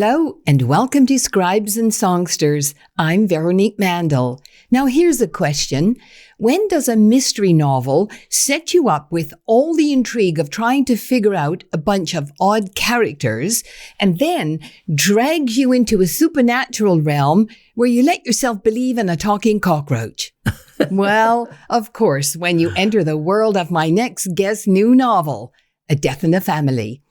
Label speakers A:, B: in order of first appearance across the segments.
A: Hello and welcome to Scribes and Songsters. I'm Veronique Mandel. Now here's a question. When does a mystery novel set you up with all the intrigue of trying to figure out a bunch of odd characters and then drags you into a supernatural realm where you let yourself believe in a talking cockroach? Well, of course, when you enter the world of my next guest's new novel, A Death in the Family.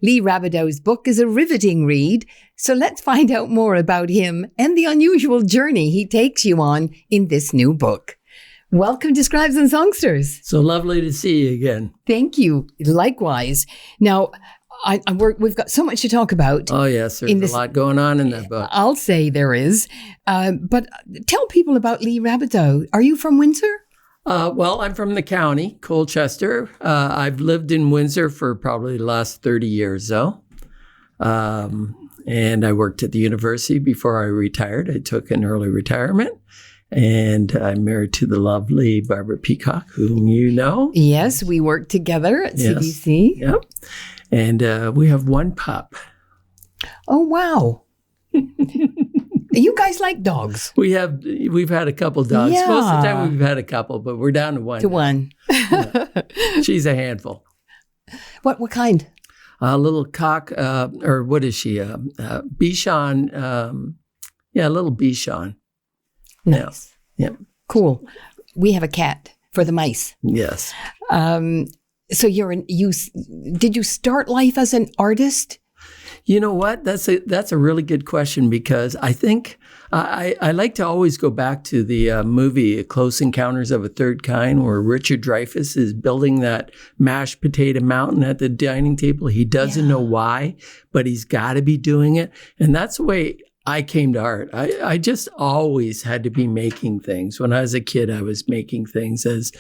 A: Lee Rabideau's book is a riveting read, so let's find out more about him and the unusual journey he takes you on in this new book. Welcome to Scribes and Songsters.
B: So lovely to see you again.
A: Thank you. Likewise. Now, we've got so much to talk about.
B: Oh, yes. There's a lot going on in that book.
A: I'll say there is. But tell people about Lee Rabideau. Are you from Windsor?
B: Well, I'm from the county, Colchester. I've lived in Windsor for probably the last 30 years, though. And I worked at the university before I retired. I took an early retirement. And I'm married to the lovely Barbara Peacock, whom you know.
A: Yes, we work together at CBC.
B: Yep. And we have one pup.
A: Oh, wow. You guys like dogs?
B: We've had a couple dogs.
A: Yeah.
B: Most of the time we've had a couple, but we're down to one.
A: Yeah.
B: She's a handful.
A: What kind?
B: A little cock, or what is she? Bichon. A little Bichon.
A: Nice.
B: Yeah.
A: Cool. We have a cat for the mice.
B: Yes.
A: So did you start life as an artist?
B: You know what? That's a really good question, because I think I like to always go back to the movie Close Encounters of a Third Kind, where Richard Dreyfuss is building that mashed potato mountain at the dining table. He doesn't know why, but he's got to be doing it. And that's the way I came to art. I just always had to be making things. When I was a kid, I was making things. As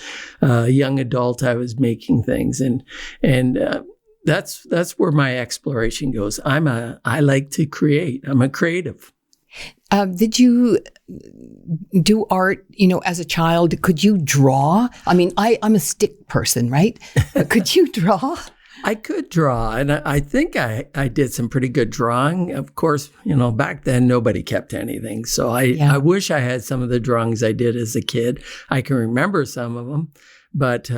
B: a young adult, I was making things. And that's where my exploration goes. I like to create. I'm a creative.
A: Did you do art, as a child? Could you draw? I mean, I'm a stick person, right? Could you draw?
B: I could draw, and I think I did some pretty good drawing. Of course, back then nobody kept anything. So I wish I had some of the drawings I did as a kid. I can remember some of them. But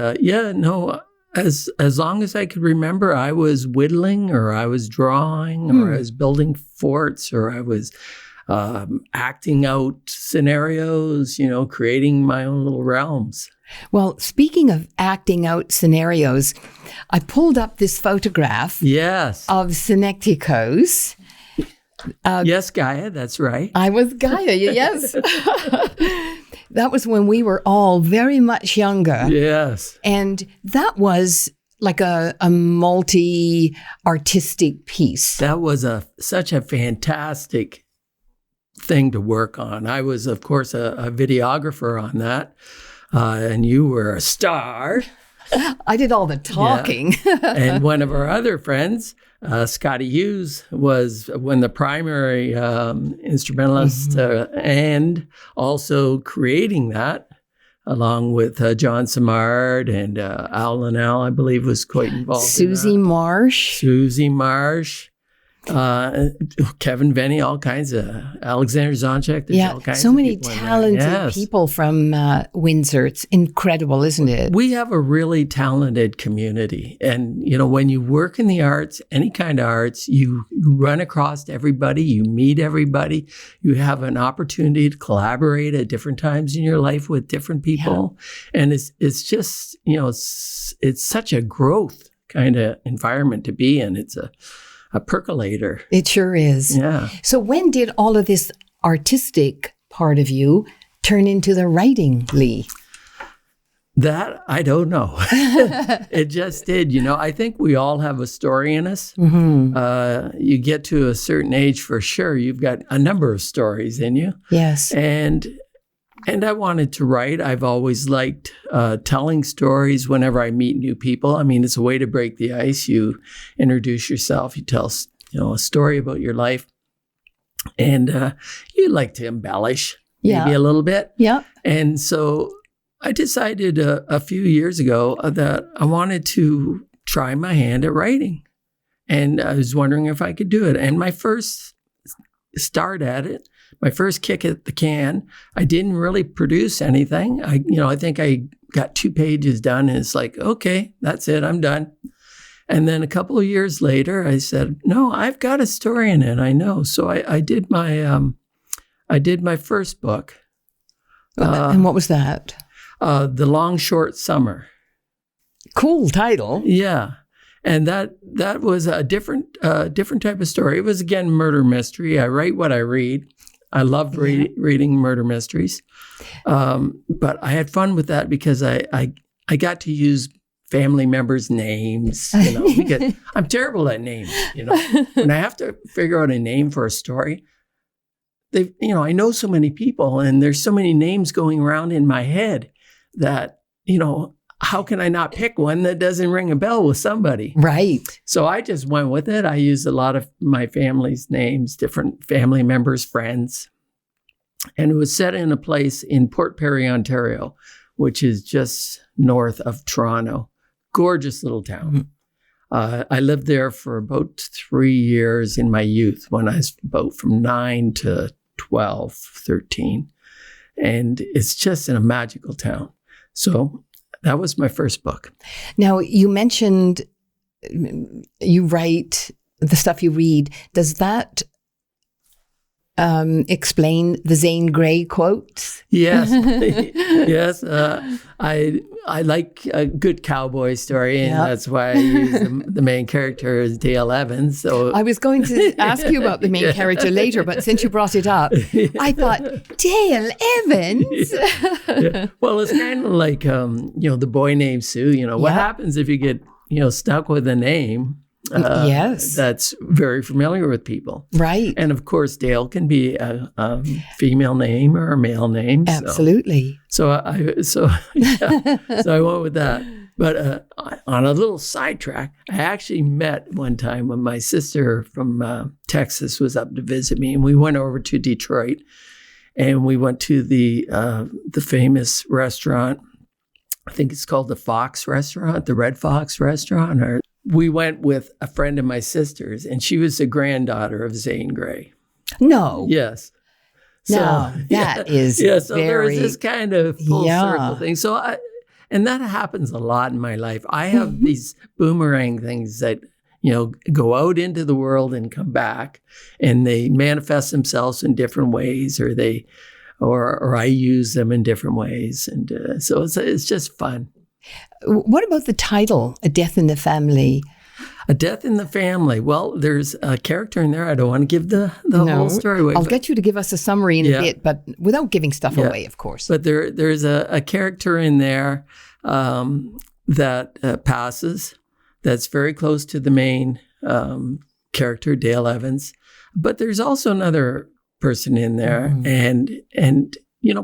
B: as long as I could remember, I was whittling, or I was drawing, or I was building forts, or I was acting out scenarios, creating my own little realms.
A: Well, speaking of acting out scenarios, I pulled up this photograph of Synecticos.
B: Yes, Gaia, that's right.
A: I was Gaia, yes. That was when we were all very much younger.
B: Yes.
A: And that was like a multi-artistic piece.
B: That was such a fantastic thing to work on. I was, of course, a videographer on that. And you were a star.
A: I did all the talking.
B: Yeah. And one of our other friends, Scotty Hughes, was one of the primary instrumentalists and also creating that, along with John Simard and Al Linnell, I believe, was quite involved.
A: Susie Marsh.
B: Kevin Venny, all kinds of Alexander Zonchek.
A: Yeah, so many talented people from Windsor. It's incredible, isn't it?
B: We have a really talented community. And, when you work in the arts, any kind of arts, you run across everybody, you meet everybody, you have an opportunity to collaborate at different times in your life with different people. Yeah. And it's just, it's such a growth kind of environment to be in. It's a percolator.
A: It sure is.
B: Yeah.
A: So when did all of this artistic part of you turn into the writing, Lee?
B: That, I don't know. It just did. I think we all have a story in us.
A: Mm-hmm.
B: You get to a certain age, for sure, you've got a number of stories in you.
A: Yes.
B: And I wanted to write. I've always liked telling stories whenever I meet new people. I mean, it's a way to break the ice. You introduce yourself. You tell, a story about your life. And you like to embellish maybe a little bit.
A: Yeah.
B: And so I decided a few years ago that I wanted to try my hand at writing. And I was wondering if I could do it. And my first start at it, my first kick at the can. I didn't really produce anything. I think I got 2 pages done, and it's like, okay, that's it, I'm done. And then a couple of years later, I said, no, I've got a story in it. I know. So I did my first book.
A: And what was that?
B: The Long Short Summer.
A: Cool title.
B: Yeah. And that was a different type of story. It was, again, murder mystery. I write what I read. I love reading murder mysteries. But I had fun with that because I got to use family members' names, because I'm terrible at names, When I have to figure out a name for a story, I know so many people and there's so many names going around in my head that, how can I not pick one that doesn't ring a bell with somebody?
A: Right.
B: So I just went with it. I used a lot of my family's names, different family members, friends. And it was set in a place in Port Perry, Ontario, which is just north of Toronto. Gorgeous little town. I lived there for about 3 years in my youth, when I was about from 9 to 12, 13. And it's just in a magical town. So that was my first book.
A: Now, you mentioned you write the stuff you read. Does that explain the Zane Grey quotes?
B: Yes. Yes. I like a good cowboy story, and that's why I use the main character as Dale Evans. So
A: I was going to ask you about the main character later, but since you brought it up, I thought, Dale Evans?
B: Well, it's kind of like, the boy named Sue. What happens if you get, stuck with a name?
A: Yes.
B: That's very familiar with people.
A: Right.
B: And of course, Dale can be a female name or a male name.
A: Absolutely.
B: So I went with that. But on a little sidetrack, I actually met one time when my sister from Texas was up to visit me, and we went over to Detroit, and we went to the famous restaurant. I think it's called the Fox Restaurant, the Red Fox Restaurant, or we went with a friend of my sister's, and she was the granddaughter of Zane Grey.
A: No.
B: Yes.
A: So, that is
B: so there was this kind of full circle thing. So and that happens a lot in my life. I have these boomerang things that, go out into the world and come back, and they manifest themselves in different ways, or I use them in different ways. And so it's just fun.
A: What about the title, A Death in the Family?
B: A Death in the Family. Well, there's a character in there. I don't want to give the whole story away.
A: I'll get you to give us a summary in a bit, but without giving stuff away, of course.
B: But there's a character in there that passes that's very close to the main character, Dale Evans. But there's also another person in there, and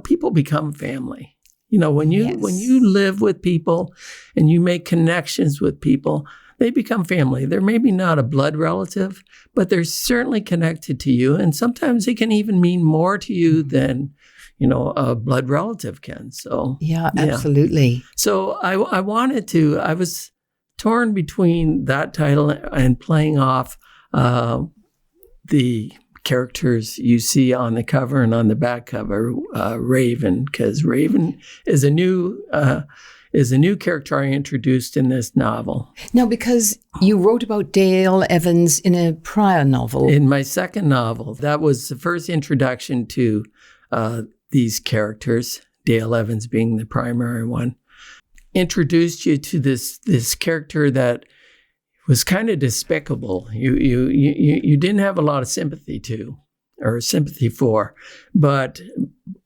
B: people become family. When you live with people and you make connections with people, they become family. They're maybe not a blood relative, but they're certainly connected to you. And sometimes they can even mean more to you than, a blood relative can. So
A: yeah, absolutely.
B: So I was torn between that title and playing off the characters you see on the cover and on the back cover, Raven, because Raven is a new character I introduced in this novel.
A: Now, because you wrote about Dale Evans in a prior novel.
B: In my second novel, that was the first introduction to these characters, Dale Evans being the primary one. Introduced you to this character that was kind of despicable. You didn't have a lot of sympathy for, but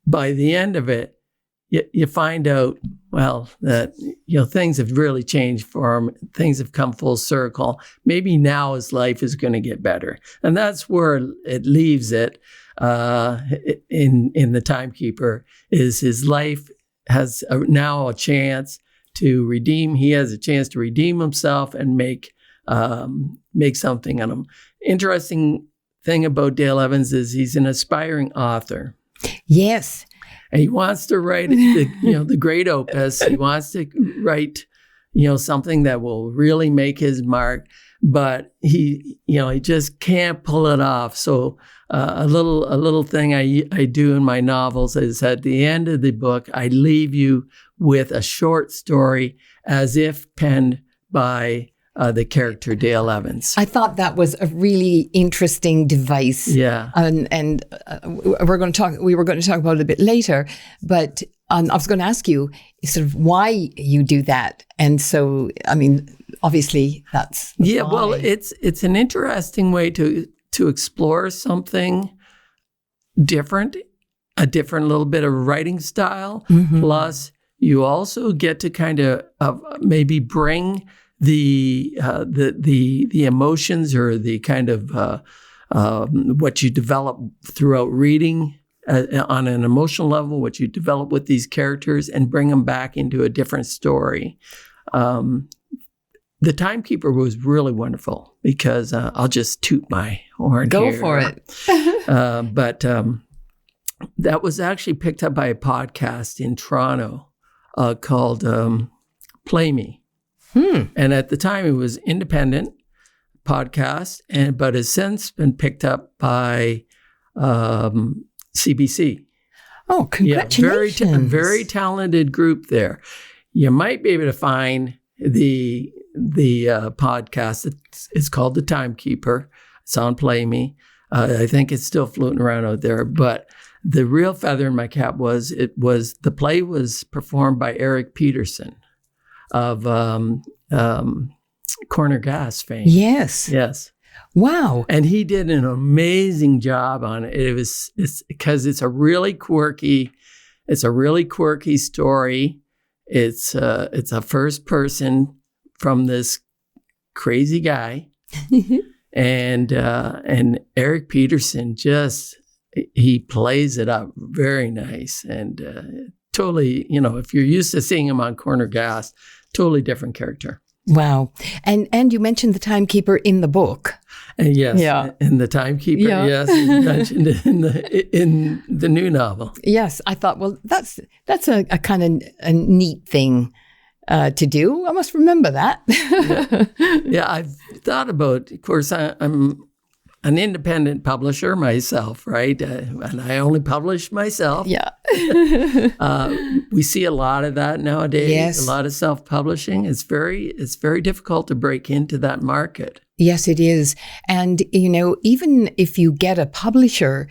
B: by the end of it, you find out, that things have really changed for him. Things have come full circle. Maybe now his life is going to get better, and that's where it leaves it. In the Timekeeper, is his life has now a chance to redeem. He has a chance to redeem himself and make something on him. Interesting thing about Dale Evans is he's an aspiring author.
A: Yes.
B: And he wants to write the great opus. He wants to write, something that will really make his mark. but he just can't pull it off. So a little thing I do in my novels is at the end of the book, I leave you with a short story as if penned by the character Dale Evans.
A: I thought that was a really interesting device.
B: Yeah.
A: And we were going to talk about it a bit later, but I was going to ask you sort of why you do that. And so, I mean, obviously that's
B: yeah.
A: why.
B: Well, it's an interesting way to explore something different, a different little bit of writing style. Mm-hmm. Plus, you also get to kind of maybe bring the emotions or the kind of what you develop throughout reading on an emotional level, what you develop with these characters, and bring them back into a different story. The Timekeeper was really wonderful because I'll just toot my horn.
A: Go for it.
B: But that was actually picked up by a podcast in Toronto called Play Me. And at the time, it was independent podcast, but has since been picked up by CBC.
A: Oh, congratulations!
B: Yeah, very talented group there. You might be able to find the podcast. It's called The Timekeeper. It's on Play Me. I think it's still floating around out there. But the real feather in my cap was the play was performed by Eric Peterson of Corner Gas fame. Yes.
A: Wow.
B: And he did an amazing job on it. It's because it's a really quirky story. It's a first person from this crazy guy. and Eric Peterson he plays it up very nice and totally, if you're used to seeing him on Corner Gas, totally different character.
A: Wow. And you mentioned the Timekeeper in the book.
B: Yes. Yeah. And the Timekeeper, yes, is mentioned in the new novel.
A: Yes. I thought, well, that's a kind of a neat thing to do. I must remember that.
B: Yeah. I've thought about, of course, I'm an independent publisher myself, right? And I only publish myself.
A: Yeah.
B: We see a lot of that nowadays.
A: Yes.
B: A lot of self-publishing. It's very difficult to break into that market.
A: Yes, it is. And, even if you get a publisher,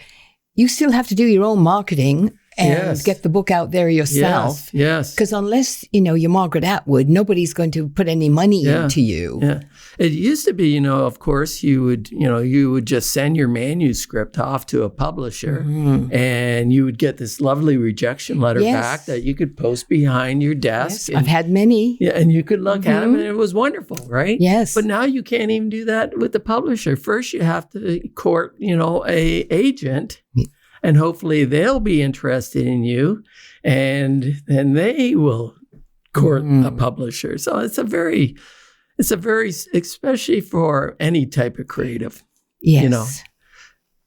A: you still have to do your own marketing and get the book out there yourself.
B: Yes.
A: Because unless, you're Margaret Atwood, nobody's going to put any money into you.
B: Yeah. It used to be, of course, you would just send your manuscript off to a publisher and you would get this lovely rejection letter back that you could post behind your desk.
A: Yes, I've had many.
B: Yeah, and you could look at them and it was wonderful, right?
A: Yes.
B: But now you can't even do that with the publisher. First, you have to court, a agent. And hopefully they'll be interested in you, and then they will court a publisher. So it's a very, especially for any type of creative.
A: Yes.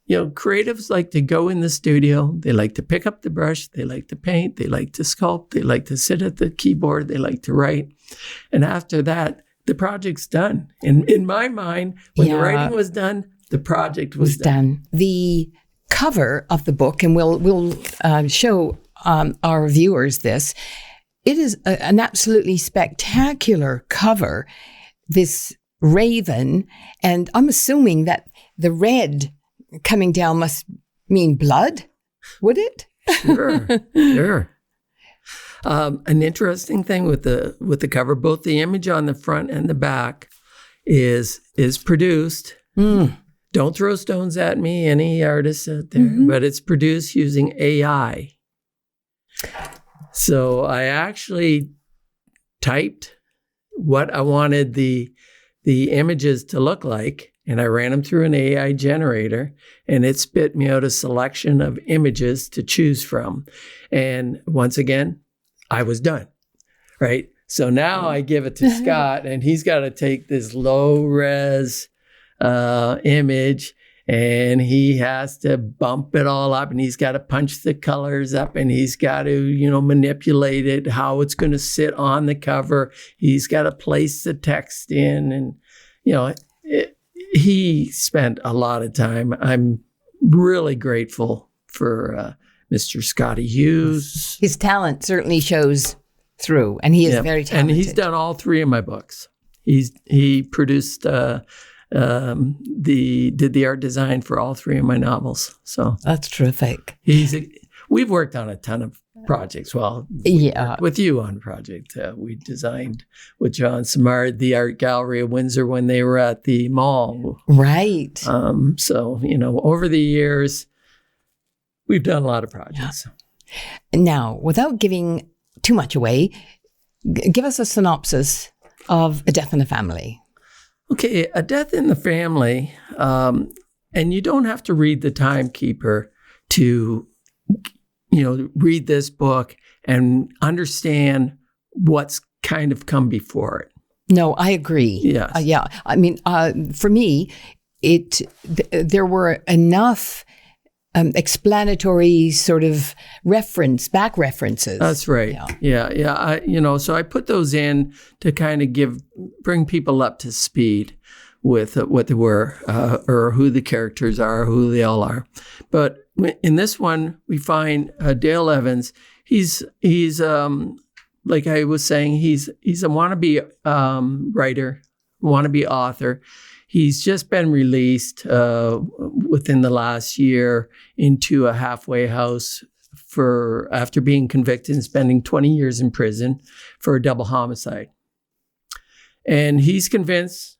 B: Creatives like to go in the studio. They like to pick up the brush. They like to paint. They like to sculpt. They like to sit at the keyboard. They like to write. And after that, the project's done. In my mind, when the writing was done, the project was done.
A: The cover of the book, and we'll show our viewers this. It is an absolutely spectacular cover, this raven, and I'm assuming that the red coming down must mean blood, would it?
B: Sure. An interesting thing with the cover, both the image on the front and the back is produced. Don't throw stones at me, any artists out there, but it's produced using AI. So I actually typed what I wanted the images to look like, and I ran them through an AI generator, and it spit me out a selection of images to choose from. And once again, I was done, right? So now I give it to Scott, and he's got to take this low-res image, and he has to bump it all up, and he's got to punch the colors up, and he's got to, manipulate it, how it's going to sit on the cover. He's got to place the text in, and, he spent a lot of time. I'm really grateful for Mr. Scotty Hughes.
A: His talent certainly shows through, and he is very talented.
B: And he's done all 3 of my books. He produced did the art design for all 3 of my novels. So
A: that's terrific.
B: We've worked on a ton of projects. Well, with you on project. We designed with John Simard the Art Gallery of Windsor when they were at the mall.
A: Right.
B: So, over the years, we've done a lot of projects.
A: Now, without giving too much away, give us a synopsis of A Death in the Family.
B: Okay, A Death in the Family, and you don't have to read The Timekeeper to read this book and understand what's kind of come before it.
A: No, I agree.
B: Yes.
A: Yeah. I mean, for me, there were enough explanatory sort of back references.
B: That's right. Yeah. So I put those in to kind of bring people up to speed with what they were, or who the characters are, who they all are. But in this one, we find Dale Evans. He's like I was saying, he's a wannabe writer, wannabe author. He's just been released within the last year into a halfway house after being convicted and spending 20 years in prison for a double homicide. And he's convinced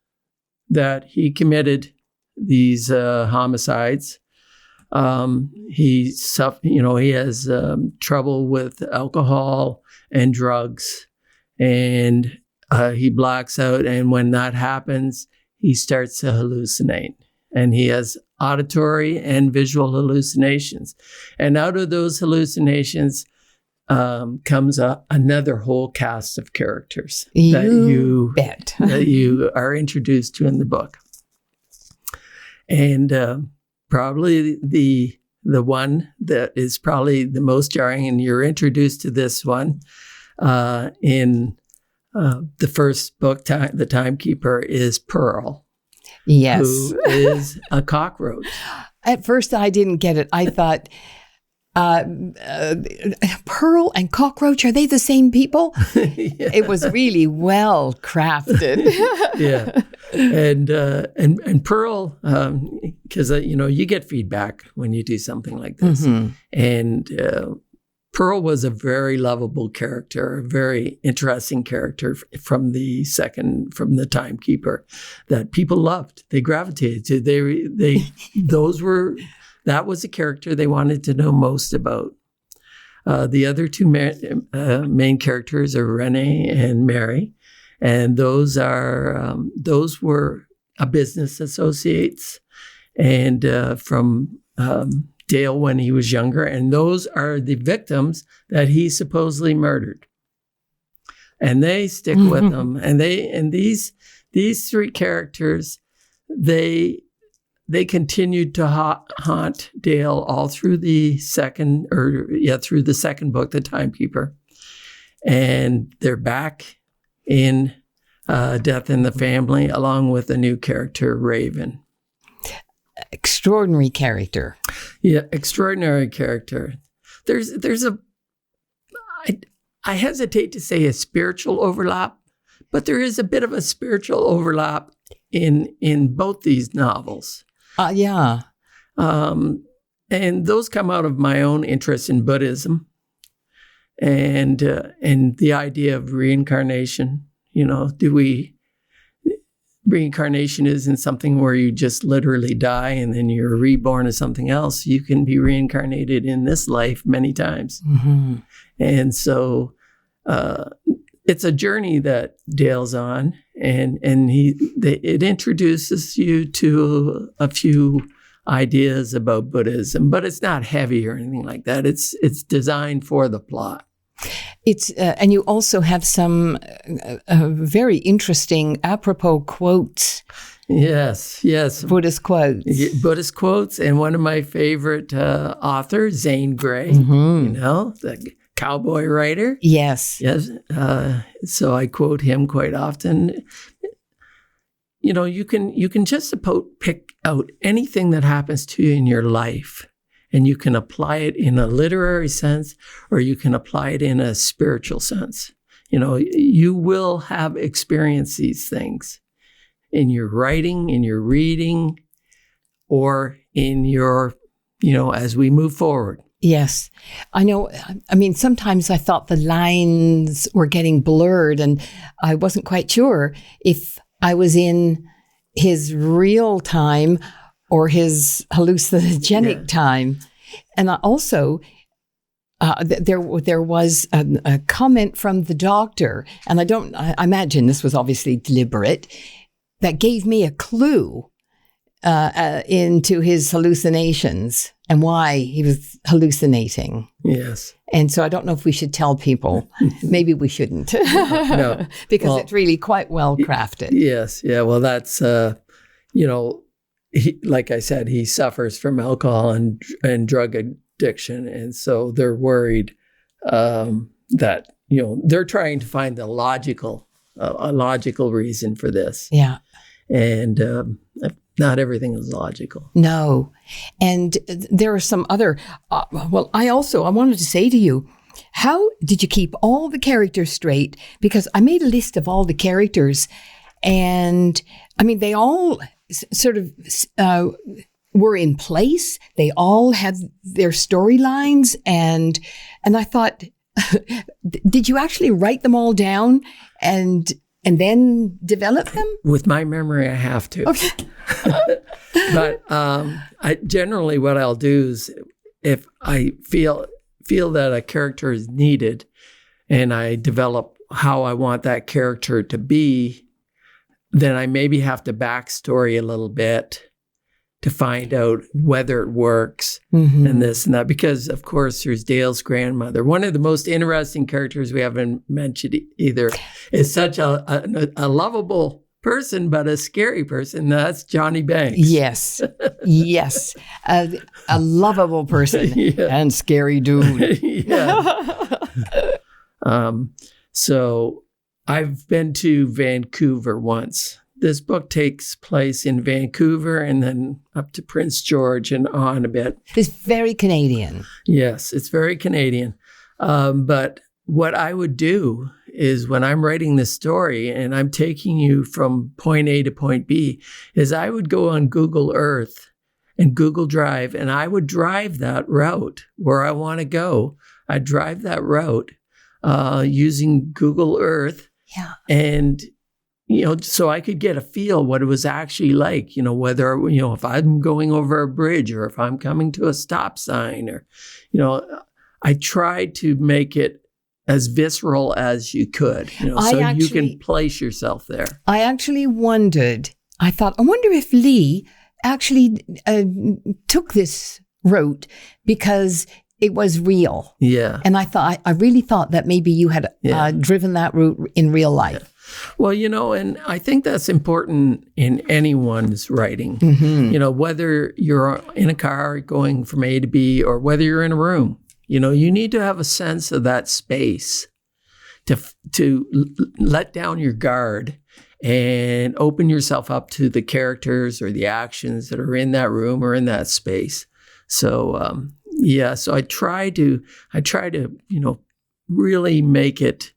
B: that he committed these homicides. He has trouble with alcohol and drugs, and he blacks out. And when that happens, he starts to hallucinate, and he has auditory and visual hallucinations. And out of those hallucinations comes another whole cast of characters that you are introduced to in the book. And probably the one that is probably the most jarring, and you're introduced to this one in the first book, The Timekeeper, is Pearl.
A: Yes.
B: Who is a cockroach.
A: At first, I didn't get it. I thought, Pearl and cockroach, are they the same people? Yeah. It was really well crafted.
B: Yeah. And Pearl, because, you get feedback when you do something like this. Mm-hmm. And Pearl was a very lovable character, a very interesting character from the Timekeeper that people loved. They gravitated to. That was a character they wanted to know most about. The other 2 main characters are Renee and Mary, and those were business associates, and from Dale when he was younger, and those are the victims that he supposedly murdered. And they stick with him, and these 3 characters, they continued to haunt Dale all through the second book, The Timekeeper, and they're back in Death in the Family, along with a new character, Raven.
A: Extraordinary character.
B: Yeah, extraordinary character. There's I hesitate to say a spiritual overlap, but there is a bit of a spiritual overlap in both these novels.
A: Yeah.
B: And those come out of my own interest in Buddhism and the idea of reincarnation. Reincarnation isn't something where you just literally die and then you're reborn as something else. You can be reincarnated in this life many times. Mm-hmm. And so it's a journey that Dale's on, and it introduces you to a few ideas about Buddhism, but it's not heavy or anything like that. It's designed for the plot.
A: It's and you also have some very interesting apropos quotes.
B: Yes.
A: Buddhist quotes.
B: Buddhist quotes, and one of my favorite authors, Zane Grey. Mm-hmm. The cowboy writer.
A: Yes.
B: So I quote him quite often. you can just about pick out anything that happens to you in your life, and you can apply it in a literary sense, or you can apply it in a spiritual sense. You will have experienced these things in your writing, in your reading, or in your, as we move forward.
A: Yes. I know. I mean, sometimes I thought the lines were getting blurred, and I wasn't quite sure if I was in his real time or his hallucinogenic time. And I also, there was a comment from the doctor, and I imagine this was obviously deliberate, that gave me a clue into his hallucinations and why he was hallucinating.
B: Yes.
A: And so I don't know if we should tell people. Maybe we shouldn't.
B: No.
A: Because it's really quite well crafted.
B: Yes. Yeah. Well, that's, like I said, he suffers from alcohol and drug addiction. And so they're worried that, they're trying to find a logical reason for this.
A: Yeah.
B: And not everything is logical.
A: No. And there are some other, I wanted to say to you, how did you keep all the characters straight? Because I made a list of all the characters, and I mean, they all sort of were in place. They all had their storylines, and I thought, did you actually write them all down and then develop them?
B: With my memory, I have to.
A: Okay.
B: But I generally what I'll do is, if I feel that a character is needed, and I develop how I want that character to be, then I maybe have to backstory a little bit to find out whether it works, and this and that. Because, of course, there's Dale's grandmother. One of the most interesting characters we haven't mentioned either is such a lovable person, but a scary person. That's Johnny Banks.
A: Yes. Yes. A lovable person and scary dude.
B: So I've been to Vancouver once. This book takes place in Vancouver and then up to Prince George and on a bit.
A: It's very Canadian.
B: Yes, it's very Canadian. But what I would do is, when I'm writing this story and I'm taking you from point A to point B, is I would go on Google Earth and Google Drive, and I would drive that route where I want to go. I'd drive that route using Google Earth.
A: Yeah.
B: And so I could get a feel what it was actually like, whether, if I'm going over a bridge or if I'm coming to a stop sign, or, I tried to make it as visceral as you could, so you can place yourself there.
A: I actually wondered, I wonder if Lee actually took this route because it was real.
B: Yeah.
A: And I really thought that maybe you had driven that route in real life.
B: Yeah. Well, and I think that's important in anyone's writing, whether you're in a car going from A to B or whether you're in a room, you need to have a sense of that space to let down your guard and open yourself up to the characters or the actions that are in that room or in that space. So, so I try to, really make it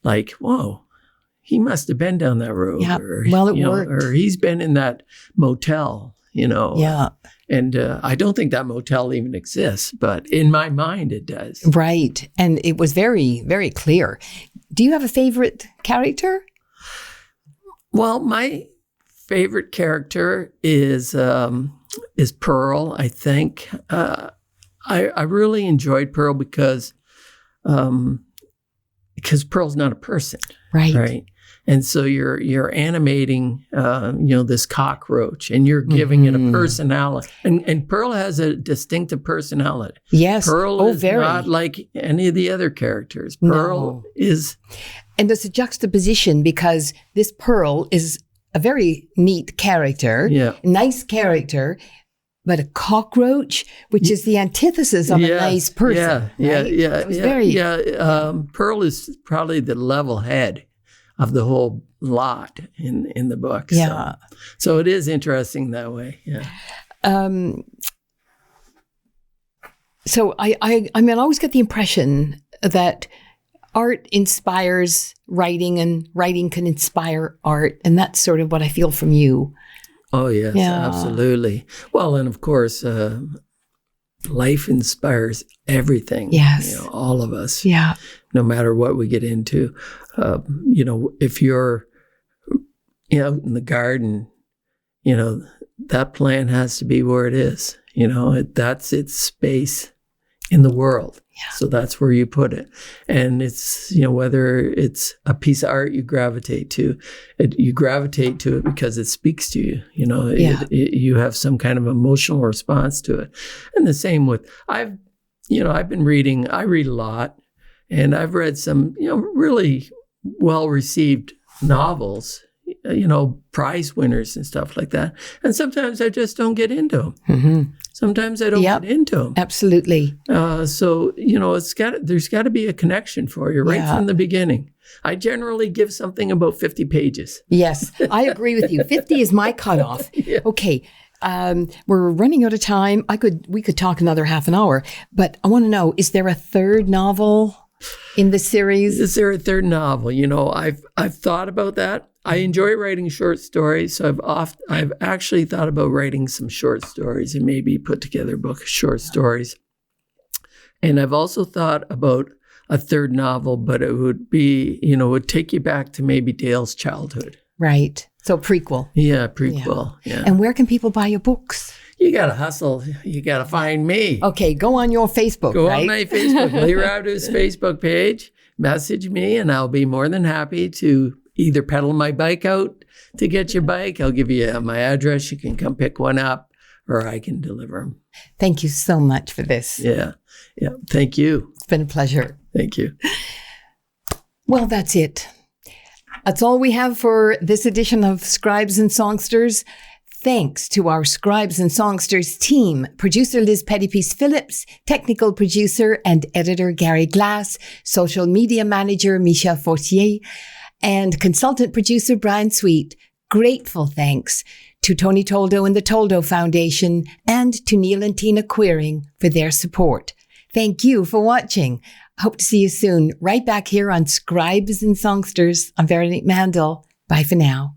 B: like, whoa, he must have been down that road.
A: Yeah,
B: or,
A: it worked.
B: Or he's been in that motel,
A: Yeah.
B: And I don't think that motel even exists, but in my mind it does.
A: Right. And it was very, very clear. Do you have a favorite character?
B: Well, my favorite character is Pearl, I think. I really enjoyed Pearl because Pearl's not a person.
A: Right.
B: And so you're animating, this cockroach, and you're giving it a personality. And Pearl has a distinctive personality.
A: Yes.
B: Pearl is not like any of the other characters. Pearl is.
A: And there's a juxtaposition because this Pearl is a very neat character, nice character, but a cockroach, which is the antithesis of a nice person.
B: Pearl is probably the level head of the whole lot in the book.
A: Yeah.
B: So it is interesting that way. Yeah.
A: So I mean, I always get the impression that art inspires writing and writing can inspire art. And that's sort of what I feel from you.
B: Oh, yes, absolutely. Well, and of course, life inspires everything.
A: Yes.
B: All of us.
A: Yeah.
B: No matter what we get into. If you're out in the garden, that plant has to be where it is. That's its space in the world.
A: Yeah.
B: So that's where you put it. And it's, whether it's a piece of art you gravitate to it because it speaks to you. You have some kind of emotional response to it. And the same with, I've been reading, I read a lot, and I've read some, really well-received novels, prize winners and stuff like that. And sometimes I just don't get into them.
A: Mm-hmm.
B: Sometimes I don't get into them.
A: Absolutely.
B: So, there's got to be a connection for you right from the beginning. I generally give something about 50 pages.
A: Yes, I agree with you. 50 is my cutoff.
B: Yeah.
A: Okay. We're running out of time. We could talk another half an hour, but I want to know, is there a third novel in the series?
B: Is there a third novel? I've thought about that. I enjoy writing short stories, so I've actually thought about writing some short stories and maybe put together a book of short stories. And I've also thought about a third novel, but it would be, would take you back to maybe Dale's childhood.
A: Right. So prequel.
B: Yeah, prequel. Yeah.
A: And where can people buy your books?
B: You got to hustle. You got to find me.
A: Okay, go on your Facebook,
B: Go
A: right?
B: on my Facebook, Lee Rabideau's Facebook page. Message me, and I'll be more than happy to either pedal my bike out to get your bike. I'll give you my address. You can come pick one up, or I can deliver them.
A: Thank you so much for this.
B: Yeah. Thank you.
A: It's been a pleasure.
B: Thank you.
A: Well, that's it. That's all we have for this edition of Scribes and Songsters. Thanks to our Scribes and Songsters team, producer Liz Pettypiece-Phillips, technical producer and editor Gary Glass, social media manager Michel Fortier, and consultant producer Brian Sweet. Grateful thanks to Tony Toldo and the Toldo Foundation, and to Neil and Tina Queering for their support. Thank you for watching. Hope to see you soon, right back here on Scribes and Songsters. I'm Veronique Mandel. Bye for now.